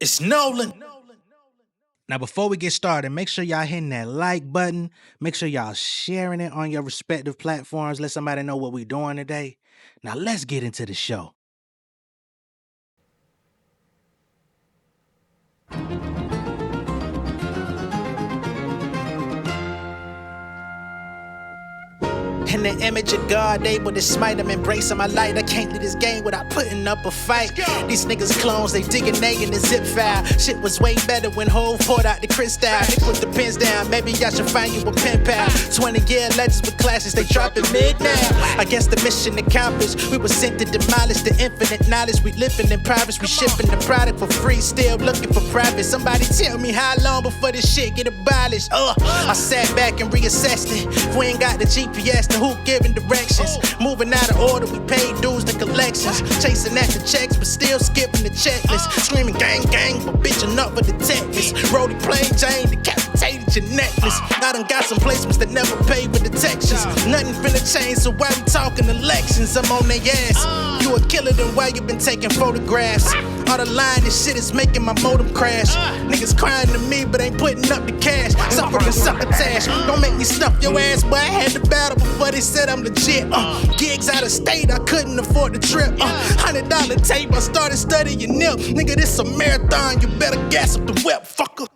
It's Nolan. Now, before we get started, make sure y'all hitting that like button. Make sure y'all sharing it on your respective platforms. Let somebody know what we're doing today. Now, let's get into the show. In the image of God, able to smite them, embracing my light. I can't leave this game without putting up a fight. These niggas clones, they digging they in the zip file. Shit was way better when Hov poured out the crystal. They put the pins down, maybe I should find you a pen pal. 20-year legends with classes, they dropping mid now. I guess the mission accomplished. We were sent to demolish the infinite knowledge. We living in privates, we shipping the product for free, still looking for profit. Somebody tell me how long before this shit get abolished. I sat back and reassessed it. If we ain't got the GPS, then who giving directions? Moving out of order, we paid dues to collections. Chasing at the checks, but still skipping the checklist. Screaming gang gang, but bitching up for the detectives. Rolling plain Jane, decapitated your necklace. I done got some placements that never paid with detections. Nothing finna change, so why we talking elections? I'm on their ass. You a killer, then why you been taking photographs? All the line, this shit is making my modem crash. Niggas crying to me, but ain't putting up the cash. Suffering succotash. Don't make me stuff your ass, boy. I had the battle before they said I'm legit. Gigs out of state, I couldn't afford the trip. $100 tape, I started studying nip. Nigga, this a marathon, you better gas up the whip, fucker.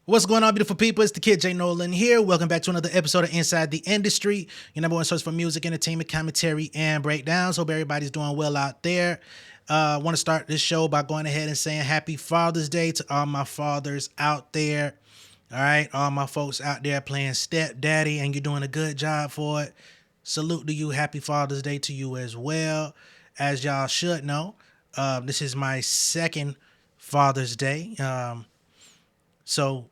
What's going on, beautiful people? It's the kid J Nolan here. Welcome back to another episode of Inside the Industry, your number one source for music, entertainment, commentary, and breakdowns. Hope everybody's doing well out there. I want to start this show by going ahead and saying Happy Father's Day to all my fathers out there. All right, all my folks out there playing stepdaddy, and you're doing a good job for it. Salute to you. Happy Father's Day to you as well. As y'all should know, this is my second Father's Day. So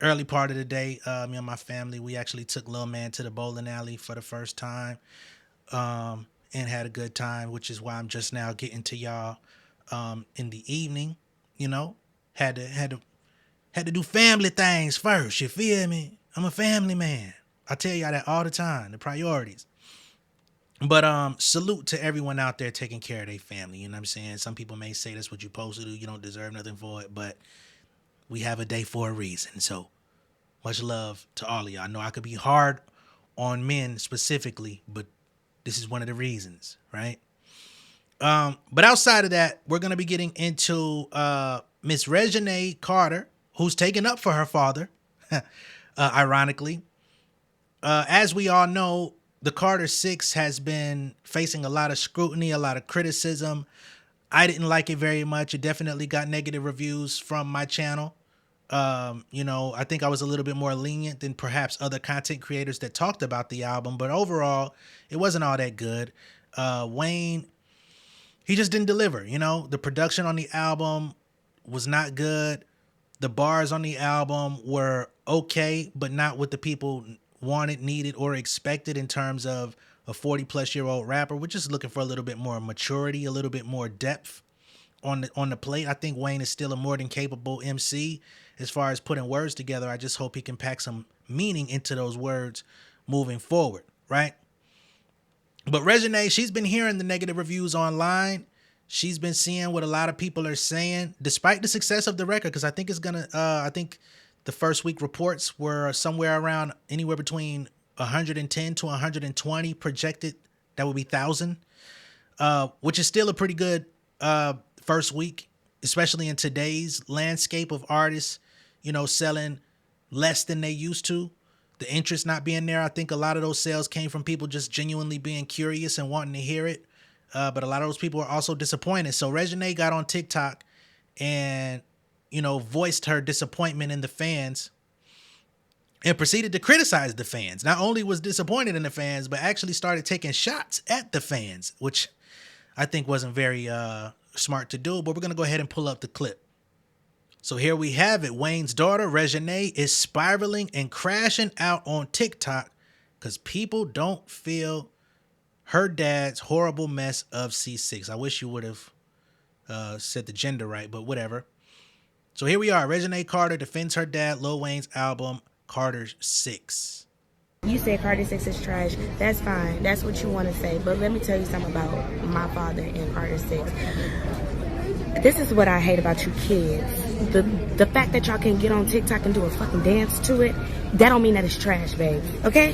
early part of the day, me and my family, we actually took little man to the bowling alley for the first time, and had a good time, which is why I'm just now getting to y'all in the evening. You know, had to do family things first. You feel me? I'm a family man. I tell y'all that all the time. The priorities. But salute to everyone out there taking care of their family. You know what I'm saying? Some people may say that's what you're supposed to do. You don't deserve nothing for it, but we have a day for a reason. So much love to all of y'all. I know I could be hard on men specifically, but this is one of the reasons, right? But outside of that, we're going to be getting into Miss Reginae Carter, who's taken up for her father, ironically. As we all know, the Carter 6 has been facing a lot of scrutiny, a lot of criticism. I didn't like it very much. It definitely got negative reviews from my channel. I think I was a little bit more lenient than perhaps other content creators that talked about the album, but overall, it wasn't all that good. Wayne, he just didn't deliver. The production on the album was not good. The bars on the album were okay, but not what the people wanted, needed, or expected in terms of a 40-plus-year-old rapper. We're just looking for a little bit more maturity, a little bit more depth on the plate. I think Wayne is still a more than capable MC as far as putting words together. I just hope he can pack some meaning into those words moving forward, right? But Reginae, she's been hearing the negative reviews online. She's been seeing what a lot of people are saying, despite the success of the record, because I think I think the first week reports were somewhere around anywhere between 110 to 120 projected. That would be 1,000, which is still a pretty good first week, especially in today's landscape of artists, selling less than they used to. The interest not being there. I think a lot of those sales came from people just genuinely being curious and wanting to hear it. But a lot of those people are also disappointed. So Reginae got on TikTok and, voiced her disappointment in the fans and proceeded to criticize the fans. Not only was disappointed in the fans, but actually started taking shots at the fans, which I think wasn't very smart to do. But we're going to go ahead and pull up the clip. So here we have it. Wayne's daughter, Reginae, is spiraling and crashing out on TikTok because people don't feel her dad's horrible mess of C6. I wish you would have said the gender right, but whatever. So here we are. Reginae Carter defends her dad, Lil Wayne's album, Carter 6. You said Carter 6 is trash. That's fine. That's what you want to say. But let me tell you something about my father and Carter 6. This is what I hate about you kids. The fact that y'all can get on TikTok and do a fucking dance to it, that don't mean that it's trash, babe. Okay?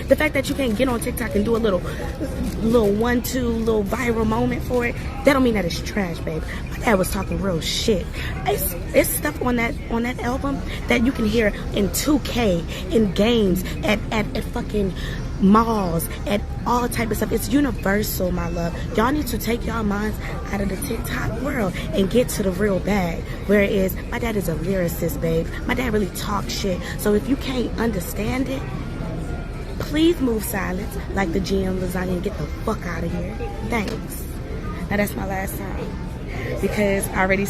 The fact that you can't get on TikTok and do a little 1-2 little viral moment for it, that don't mean that it's trash, babe. My dad was talking real shit. It's stuff on that album that you can hear in 2K, in games, at fucking malls, at all type of stuff. It's universal, my love. Y'all need to take y'all minds out of the TikTok world and get to the real bag, where it is. My dad is a lyricist, babe. My dad really talks shit. So if you can't understand it, please move silence like the GM lasagna and get the fuck out of here. Thanks. Now that's my last time, because I already.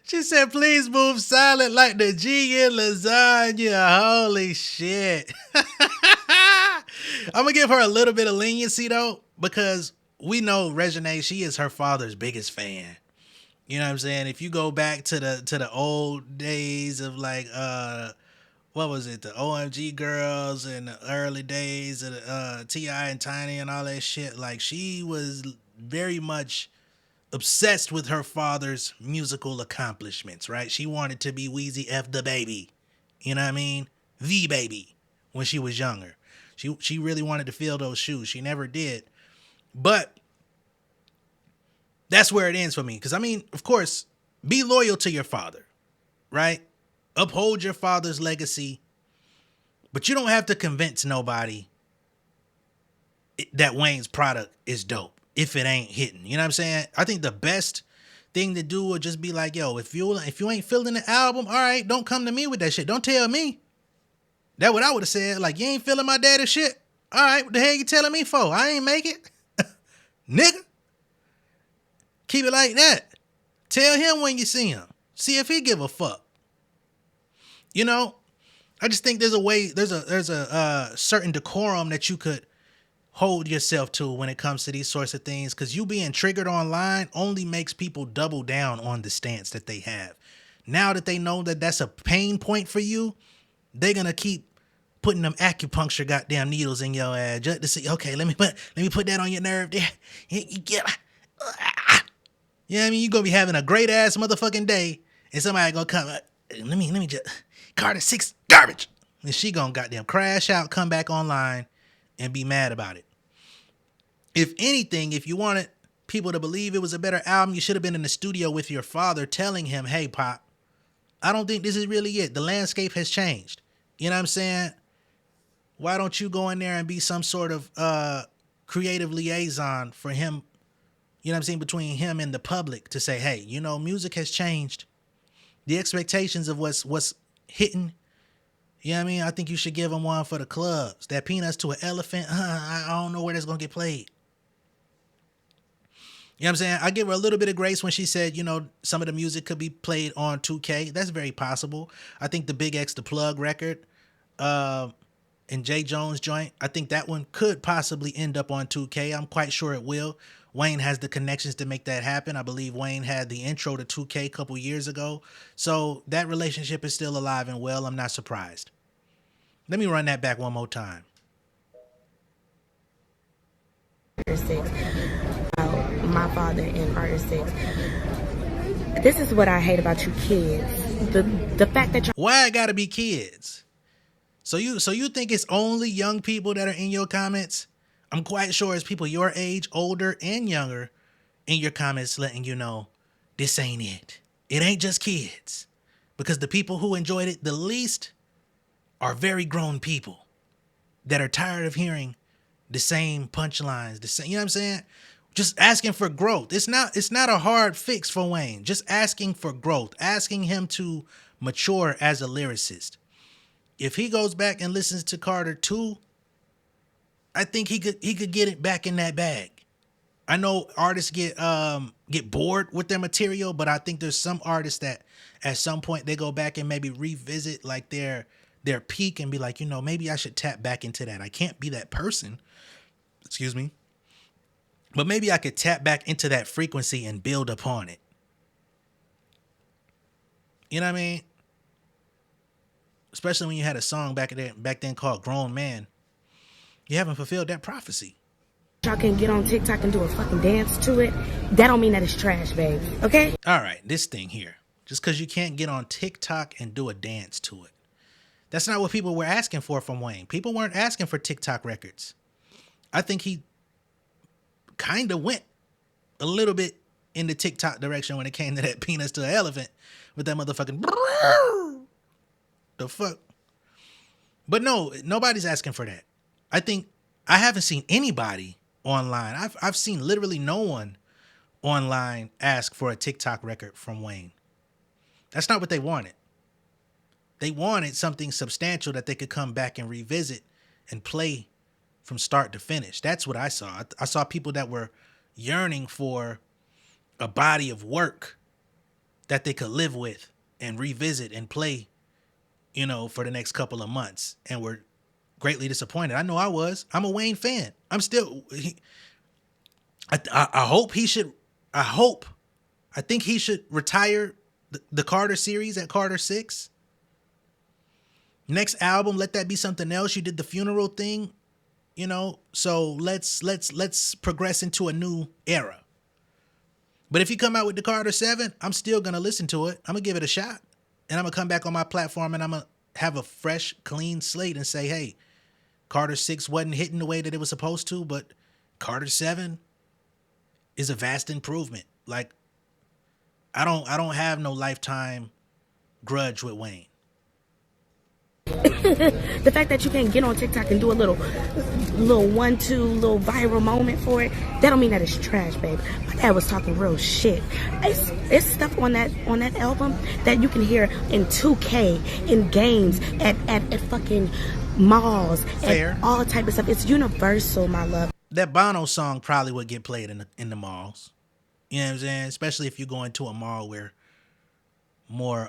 She said, please move silent like the G in lasagna. Holy shit. I'm going to give her a little bit of leniency, though, because we know Reginae, she is her father's biggest fan. You know what I'm saying? If you go back to the old days of like, what was it? The OMG Girls and the early days of the T.I. and Tiny and all that shit. Like, she was very much obsessed with her father's musical accomplishments, right? She wanted to be Weezy F the baby. You know what I mean? The baby when she was younger. She really wanted to fill those shoes. She never did. But that's where it ends for me. Because, I mean, of course, be loyal to your father, right? Uphold your father's legacy. But you don't have to convince nobody that Wayne's product is dope if it ain't hitting. You know what I'm saying? I think the best thing to do would just be like, yo, if you ain't feeling the album, all right, don't come to me with that shit. Don't tell me. That's what I would have said. Like, you ain't feeling my daddy's shit? All right, what the hell you telling me for? I ain't make it. Nigga. Keep it like that. Tell him when you see him. See if he give a fuck. You know, I just think there's a certain decorum that you could hold yourself to when it comes to these sorts of things, because you being triggered online only makes people double down on the stance that they have. Now that they know that that's a pain point for you, they're gonna keep putting them acupuncture goddamn needles in your ass just to see, okay, let me put that on your nerve there. You get, you know what I mean? You're gonna be having a great ass motherfucking day, and somebody gonna come, let me just, Carter 6 garbage, and she gonna goddamn crash out, come back online, and be mad about it. If anything, if you wanted people to believe it was a better album, you should have been in the studio with your father telling him, hey, Pop, I don't think this is really it. The landscape has changed. You know what I'm saying? Why don't you go in there and be some sort of creative liaison for him, you know what I'm saying, between him and the public to say, hey, you know, music has changed. The expectations of what's hitting, you know what I mean? I think you should give him one for the clubs. That Peanuts to an Elephant, I don't know where that's going to get played. You know what I'm saying? I give her a little bit of grace when she said, you know, some of the music could be played on 2K. That's very possible. I think the Big X the Plug record and J Jones joint, I think that one could possibly end up on 2K. I'm quite sure it will. Wayne has the connections to make that happen. I believe Wayne had the intro to 2K a couple years ago. So that relationship is still alive and well. I'm not surprised. Let me run that back one more time. My father in Carter 6. This is what I hate about you kids. The fact that why it gotta be kids? So you think it's only young people that are in your comments? I'm quite sure it's people your age, older and younger, in your comments letting you know this ain't it. It ain't just kids. Because the people who enjoyed it the least are very grown people that are tired of hearing the same punchlines, the same, you know what I'm saying? Just asking for growth. It's not a hard fix for Wayne. Just asking for growth, asking him to mature as a lyricist. If he goes back and listens to Carter 2, I think he could get it back in that bag. I know artists get bored with their material, but I think there's some artists that at some point they go back and maybe revisit like their peak and be like, you know, maybe I should tap back into that. I can't be that person. Excuse me. But maybe I could tap back into that frequency and build upon it. You know what I mean? Especially when you had a song back then called Grown Man. You haven't fulfilled that prophecy. y'all can get on TikTok and do a fucking dance to it, that don't mean that it's trash, babe. Okay? All right, this thing here. Just because you can't get on TikTok and do a dance to it. That's not what people were asking for from Wayne. People weren't asking for TikTok records. I think he kind of went a little bit in the TikTok direction when it came to that penis to an elephant with that motherfucking the fuck. But no, nobody's asking for that. I haven't seen anybody online. I've seen literally no one online ask for a TikTok record from Wayne. That's not what they wanted. They wanted something substantial that they could come back and revisit and play from start to finish. That's what I saw. I saw people that were yearning for a body of work that they could live with and revisit and play, you know, for the next couple of months, and were greatly disappointed. I know I was. I'm a Wayne fan. I'm still. I hope he should. I think he should retire the Carter series at Carter 6. Next album, let that be something else. You did the funeral thing, you know. So let's progress into a new era. But if you come out with the Carter 7, I'm still gonna listen to it. I'm gonna give it a shot, and I'm gonna come back on my platform and I'm gonna have a fresh, clean slate and say, hey, Carter 6 wasn't hitting the way that it was supposed to, but Carter 7 is a vast improvement. Like, I don't have no lifetime grudge with Wayne. The fact that you can't get on TikTok and do a little 1-2 little viral moment for it, that don't mean that it's trash, babe. My dad was talking real shit. It's stuff on that album that you can hear in 2K, in games, at fucking malls, Fair. and all type of stuff. It's universal, my love. That Bono song probably would get played in the malls. You know what I'm saying? Especially if you go into a mall where more,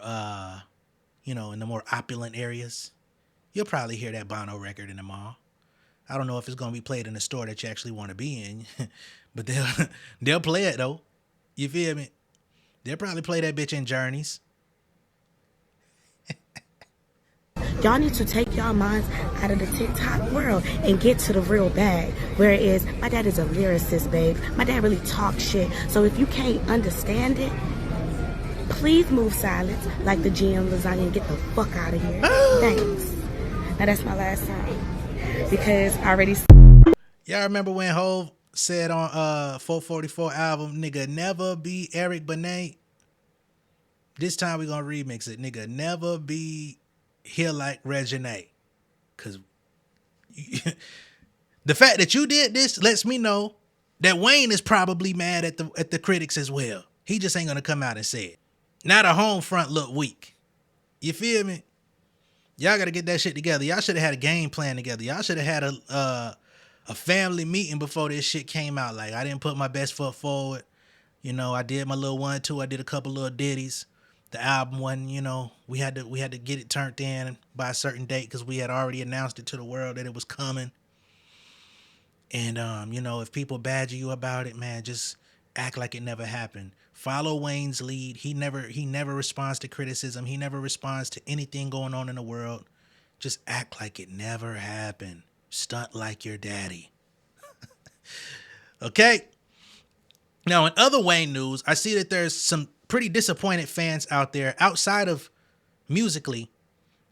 you know, in the more opulent areas, you'll probably hear that Bono record in the mall. I don't know if it's going to be played in a store that you actually want to be in, but they'll play it though. You feel me? They'll probably play that bitch in Journeys. Y'all need to take y'all minds out of the TikTok world and get to the real bag, where it is. My dad is a lyricist, babe. My dad really talks shit. So if you can't understand it, please move silence like the GM lasagna and get the fuck out of here. Thanks. Now that's my last time, because I already. Y'all remember when Hov said on 444 album, nigga never be Eric Benet? This time we gonna remix it. Nigga never be here like Reginae. Cause the fact that you did this lets me know that Wayne is probably mad at the critics as well. He just ain't gonna come out and say it. Now the home front look weak. You feel me? Y'all gotta get that shit together. Y'all should have had a game plan together. Y'all should have had a family meeting before this shit came out. Like, I didn't put my best foot forward. You know, I did my little 1-2. I did a couple little ditties. The album wasn't, you know, we had to get it turned in by a certain date because we had already announced it to the world that it was coming. And you know, if people badger you about it, man, just act like it never happened. Follow Wayne's lead. He never responds to criticism. He never responds to anything going on in the world. Just act like it never happened. Stunt like your daddy. Okay? Now, in other Wayne news, I see that there's some pretty disappointed fans out there outside of musically,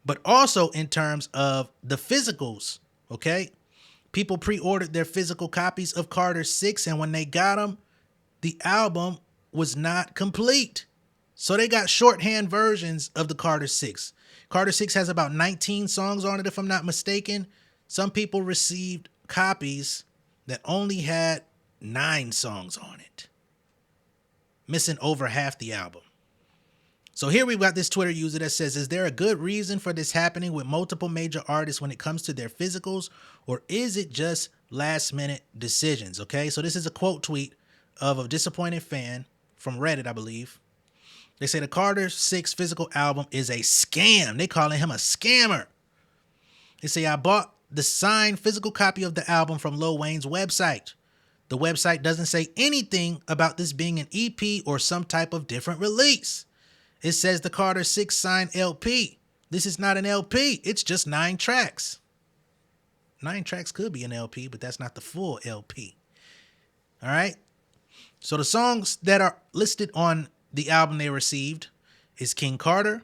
but also in terms of the physicals, okay? People pre-ordered their physical copies of Carter 6, and when they got them, the album was not complete. So they got shorthand versions of the Carter 6. Carter 6 has about 19 songs on it, if I'm not mistaken. Some people received copies that only had 9 songs on it, missing over half the album. So here we've got this Twitter user that says, is there a good reason for this happening with multiple major artists when it comes to their physicals, or is it just last minute decisions? Okay, so this is a quote tweet of a disappointed fan from Reddit, I believe. They say the Carter 6 physical album is a scam. They calling him a scammer. They say, I bought the signed physical copy of the album from Lil Wayne's website. The website doesn't say anything about this being an EP or some type of different release. It says the Carter 6 signed LP. This is not an LP. It's just 9 tracks. 9 tracks could be an LP, but that's not the full LP. All right. So the songs that are listed on the album they received is King Carter,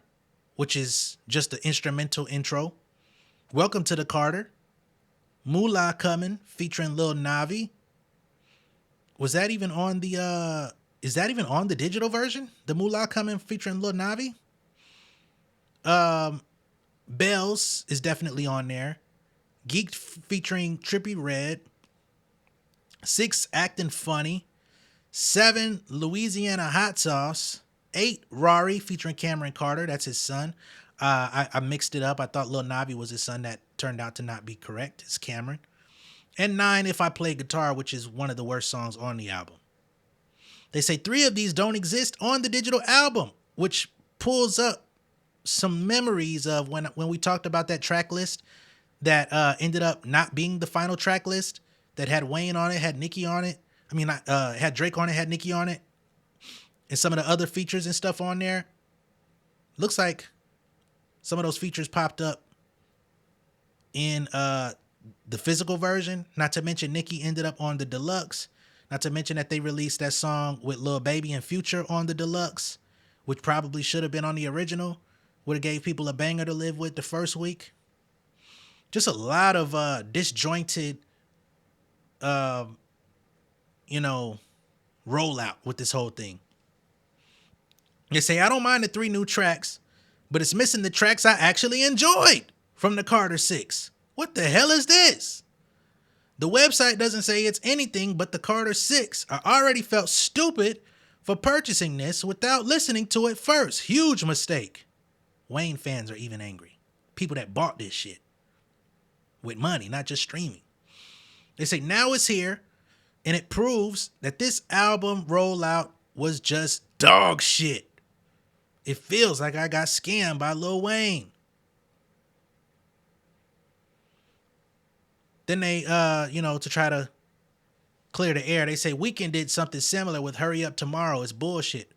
which is just the instrumental intro. Welcome to the Carter. Moolah Coming featuring Lil Navi. Was that even on the is that even on the digital version? The Moolah Coming featuring Lil Navi? Bells is definitely on there. Geeked featuring Trippie Redd. 6 Acting Funny. 7 Louisiana Hot Sauce. 8 Rari featuring Cameron Carter. That's his son. I mixed it up. I thought Lil Navi was his son. That turned out to not be correct. It's Cameron. And 9 If I Play Guitar, which is one of the worst songs on the album. They say 3 of these don't exist on the digital album, which pulls up some memories of when we talked about that track list that ended up not being the final track list that had Wayne on it, had Nicki on it. I mean, had Drake on it, had Nicki on it, and some of the other features and stuff on there. Looks like some of those features popped up in the physical version. Not to mention Nicki ended up on the deluxe. Not to mention that they released that song with Lil Baby and Future on the deluxe, which probably should have been on the original. Would have gave people a banger to live with the first week. Just a lot of disjointed, rollout with this whole thing. They say, I don't mind the 3 new tracks, but it's missing the tracks I actually enjoyed from the Carter 6. What the hell is this? The website doesn't say it's anything but the Carter 6. I already felt stupid for purchasing this without listening to it first. Huge mistake. Wayne fans are even angry. People that bought this shit with money, not just streaming. They say now it's here, and it proves that this album rollout was just dog shit. It feels like I got scammed by Lil Wayne. Then they, to try to clear the air, they say Weeknd did something similar with Hurry Up Tomorrow. It's bullshit.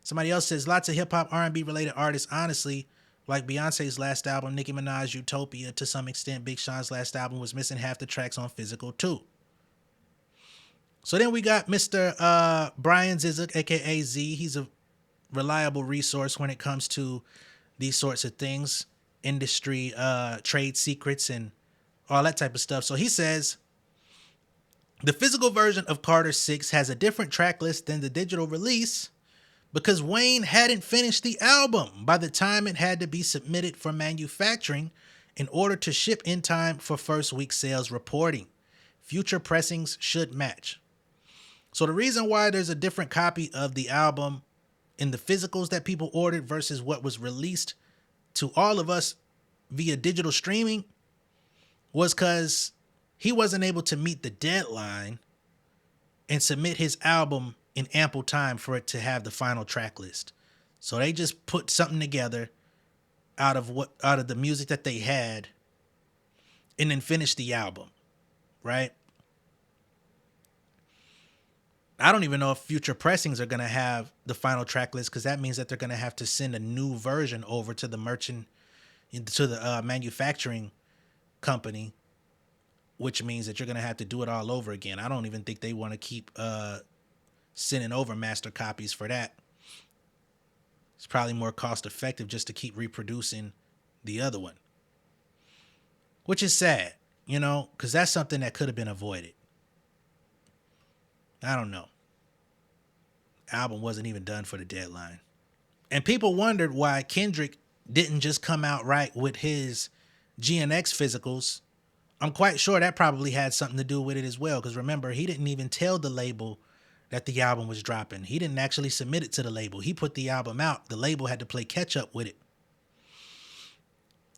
Somebody else says lots of hip-hop R&B related artists, honestly, like Beyonce's last album, Nicki Minaj, Utopia, to some extent, Big Sean's last album was missing half the tracks on physical too. So then we got Mr. Brian Zizek, aka Z. He's a reliable resource when it comes to these sorts of things, industry, trade secrets, and all that type of stuff. So he says, the physical version of Carter 6 has a different track list than the digital release because Wayne hadn't finished the album by the time it had to be submitted for manufacturing in order to ship in time for first week sales reporting. Future pressings should match. So the reason why there's a different copy of the album in the physicals that people ordered versus what was released to all of us via digital streaming was because he wasn't able to meet the deadline and submit his album in ample time for it to have the final track list. So they just put something together out of the music that they had and then finished the album, right? I don't even know if future pressings are going to have the final track list because that means that they're going to have to send a new version over to the manufacturing company, which means that you're going to have to do it all over again. I don't even think they want to keep sending over master copies for that. It's probably more cost effective just to keep reproducing the other one, which is sad, because that's something that could have been avoided. I don't know. Album wasn't even done for the deadline. And people wondered why Kendrick didn't just come out right with his GNX physicals. I'm quite sure that probably had something to do with it as well. Because remember, he didn't even tell the label that the album was dropping. He didn't actually submit it to the label. He put the album out. The label had to play catch up with it.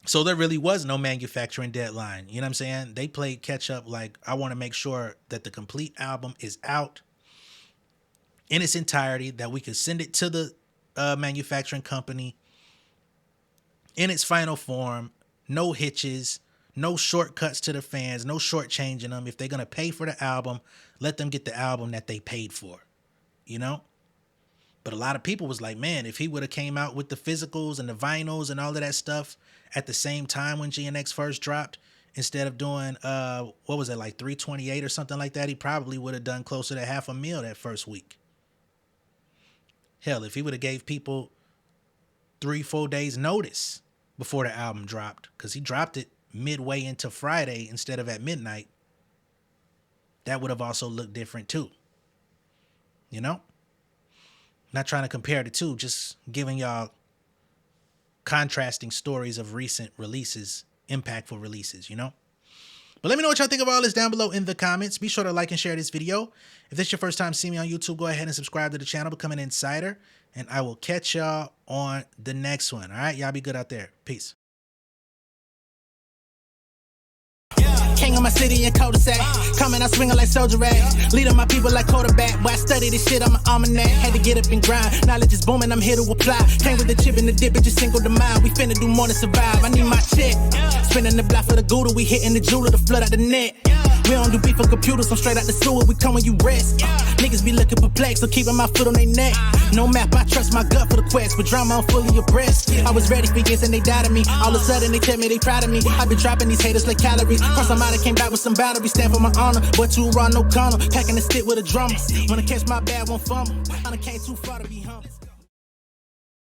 So there really was no manufacturing deadline. You know what I'm saying? They played catch up like, I want to make sure that the complete album is out in its entirety, that we could send it to the manufacturing company in its final form. No hitches, no shortcuts to the fans, no shortchanging them. If they're going to pay for the album, let them get the album that they paid for, But a lot of people was like, man, if he would have came out with the physicals and the vinyls and all of that stuff at the same time when GNX first dropped, instead of doing what was it, like 328 or something like that, he probably would have done closer to $500,000 that first week. Hell, if he would have gave people 3-4 days notice before the album dropped, because he dropped it midway into Friday instead of at midnight, that would have also looked different too. You know? Not trying to compare the two, just giving y'all contrasting stories of recent releases, impactful releases, you know? But let me know what y'all think of all this down below in the comments. Be sure to like and share this video. If this is your first time seeing me on YouTube, go ahead and subscribe to the channel, become an insider, and I will catch y'all on the next one. All right? Y'all be good out there. Peace. King of my city and cul-de-sac. Coming out swinging like soldier rag. Leading my people like quarterback. Boy, I study this shit, I'm an almanac. Had to get up and grind. Knowledge is booming, I'm here to apply. Came with the chip and the dip, it just single the mind. We finna do more than survive. I need my check. Spinning the block for the Gouda. We hitting the jeweler to flood out the net. We don't do beef for computers, I'm straight out the sewer. We come when you rest. Niggas be looking perplexed, so keeping my foot on their neck. No map, I trust my gut for the quest. With drama, I'm fully abreast. I was ready for years and they doubted me. All of a sudden they tell me they proud of me. I been dropping these haters like calories. Cross them out, I came back with some boundaries. Stand for my honor, but too raw, no corner. Packing the stick with a drummer. Wanna catch my bad, won't fumble. I done came too far to be humble.